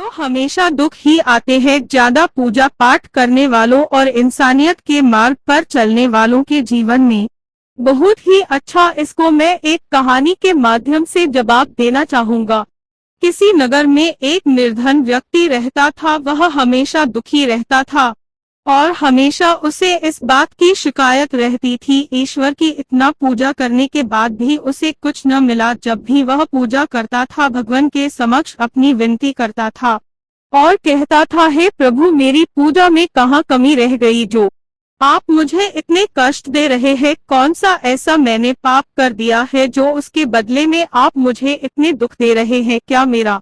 तो हमेशा दुख ही आते हैं ज्यादा पूजा पाठ करने वालों और इंसानियत के मार्ग पर चलने वालों के जीवन में। बहुत ही अच्छा, इसको मैं एक कहानी के माध्यम से जवाब देना चाहूंगा। किसी नगर में एक निर्धन व्यक्ति रहता था। वह हमेशा दुखी रहता था और हमेशा उसे इस बात की शिकायत रहती थी, ईश्वर की इतना पूजा करने के बाद भी उसे कुछ न मिला। जब भी वह पूजा करता था, भगवान के समक्ष अपनी विनती करता था और कहता था, हे प्रभु, मेरी पूजा में कहाँ कमी रह गई जो आप मुझे इतने कष्ट दे रहे हैं। कौन सा ऐसा मैंने पाप कर दिया है जो उसके बदले में आप मुझे इतने दुख दे रहे हैं? क्या मेरा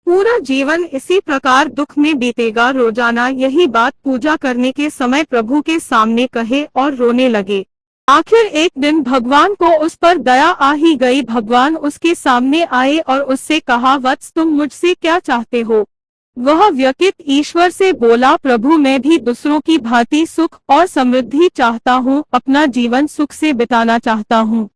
पूरा जीवन इसी प्रकार दुख में बीतेगा? रोजाना यही बात पूजा करने के समय प्रभु के सामने कहे और रोने लगे। आखिर एक दिन भगवान को उस पर दया आ ही गई। भगवान उसके सामने आए और उससे कहा, वत्स, तुम मुझसे क्या चाहते हो? वह व्यक्ति ईश्वर से बोला, प्रभु, मैं भी दूसरों की भांति सुख और समृद्धि चाहता हूँ, अपना जीवन सुख से बिताना चाहता हूँ।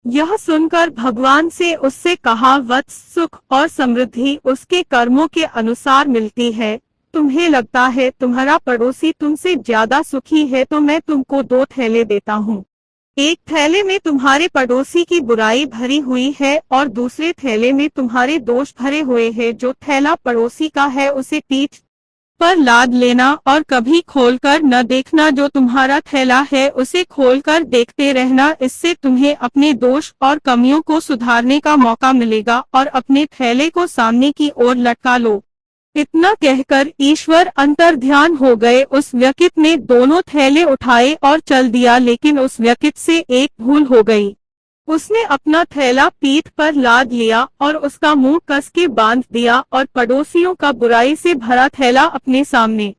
यह सुनकर भगवान से उससे कहा, वत्स, सुख और समृद्धि उसके कर्मों के अनुसार मिलती है। तुम्हें लगता है तुम्हारा पड़ोसी तुमसे ज्यादा सुखी है, तो मैं तुमको 2 थैले देता हूँ। एक थैले में तुम्हारे पड़ोसी की बुराई भरी हुई है और दूसरे थैले में तुम्हारे दोष भरे हुए हैं। जो थैला पड़ोसी का है उसे पीठ पर लाद लेना और कभी खोलकर न देखना। जो तुम्हारा थैला है उसे खोलकर देखते रहना। इससे तुम्हें अपने दोष और कमियों को सुधारने का मौका मिलेगा और अपने थैले को सामने की ओर लटका लो। इतना कहकर ईश्वर अंतर्ध्यान हो गए। उस व्यक्ति ने दोनों थैले उठाए और चल दिया, लेकिन उस व्यक्ति से एक भूल हो गई। उसने अपना थैला पीठ पर लाद लिया और उसका मुंह कस के बांध दिया और पड़ोसियों का बुराई से भरा थैला अपने सामने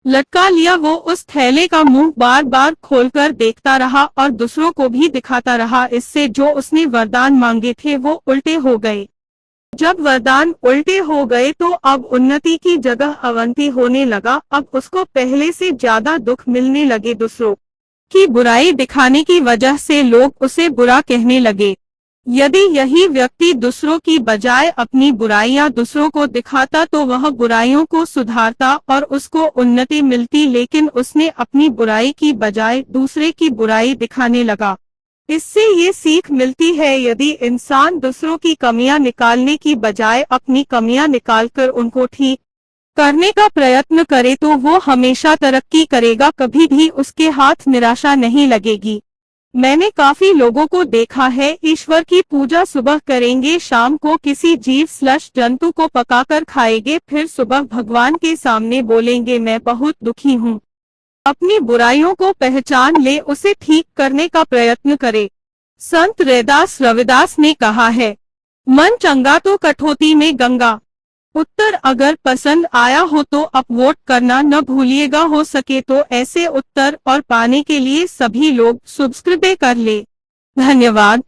लटका लिया। वो उस थैले का मुंह बार बार खोलकर देखता रहा और दूसरों को भी दिखाता रहा। इससे जो उसने वरदान मांगे थे वो उल्टे हो गए। जब वरदान उल्टे हो गए तो अब उन्नति की जगह अवनति होने लगा। अब उसको पहले से ज्यादा दुख मिलने लगे। दूसरों की बुराई दिखाने की वजह से लोग उसे बुरा कहने लगे। यदि यही व्यक्ति दूसरों की बजाय अपनी बुराइयां दूसरों को दिखाता तो वह बुराइयों को सुधारता और उसको उन्नति मिलती, लेकिन उसने अपनी बुराई की बजाय दूसरे की बुराई दिखाने लगा। इससे ये सीख मिलती है, यदि इंसान दूसरों की कमियां निकालने की बजाय अपनी कमियां निकालकर उनको ठीक करने का प्रयत्न करे तो वो हमेशा तरक्की करेगा, कभी भी उसके हाथ निराशा नहीं लगेगी। मैंने काफी लोगों को देखा है, ईश्वर की पूजा सुबह करेंगे, शाम को किसी जीव/जंतु को पकाकर खाएंगे, फिर सुबह भगवान के सामने बोलेंगे, मैं बहुत दुखी हूँ। अपनी बुराइयों को पहचान ले, उसे ठीक करने का प्रयत्न करे। संत रविदास ने कहा है, मन चंगा तो कठौती में गंगा। उत्तर अगर पसंद आया हो तो अब वोट करना न भूलिएगा। हो सके तो ऐसे उत्तर और पाने के लिए सभी लोग सब्सक्राइब कर ले। धन्यवाद।